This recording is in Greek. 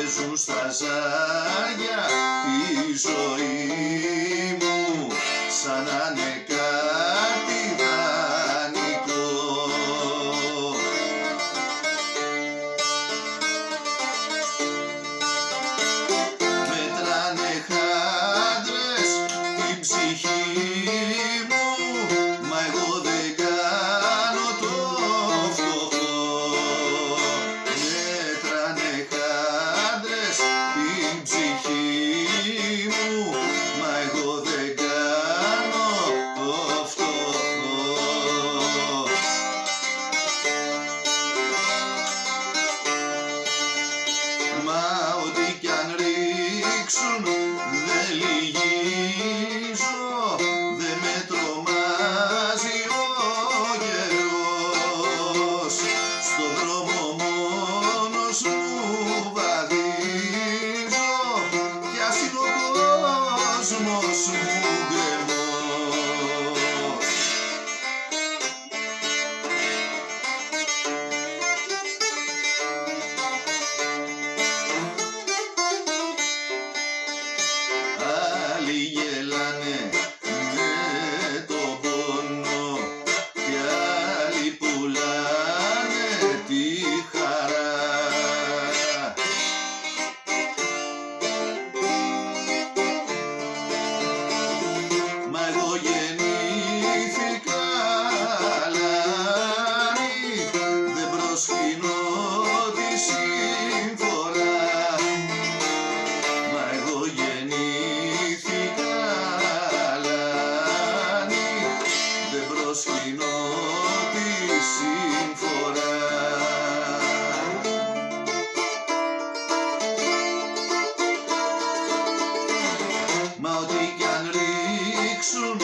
παίζουν στα ζάρια τη ζωή μου σαν να είναι κάτι δανεικό. Μετράνε χάντρες την ψυχή μου, μα εγώ δεν κάνω το φτωχό. Μετράνε χάντρες την ψυχή μου, μα εγώ δεν κάνω το φτωχό. Μα ό,τι κι αν ρίξουν δεν λυγίζω, δεν με τρομάζει ο καιρός. Στον δρόμο μόνος μου βαδίζω κι ας είναι ο κόσμος μου γκρεμός. Άλλοι γελάνε με τον πόνο κι άλλοι πουλάνε τη χαρά. Μα εγώ γεννήθηκα αλάνι, δεν προσκυνώ τη συμφορά. Μα εγώ γεννήθηκα αλάνι, δεν προσκυνώ τη συμφορά. Μα ό,τι κι αν ρίξουν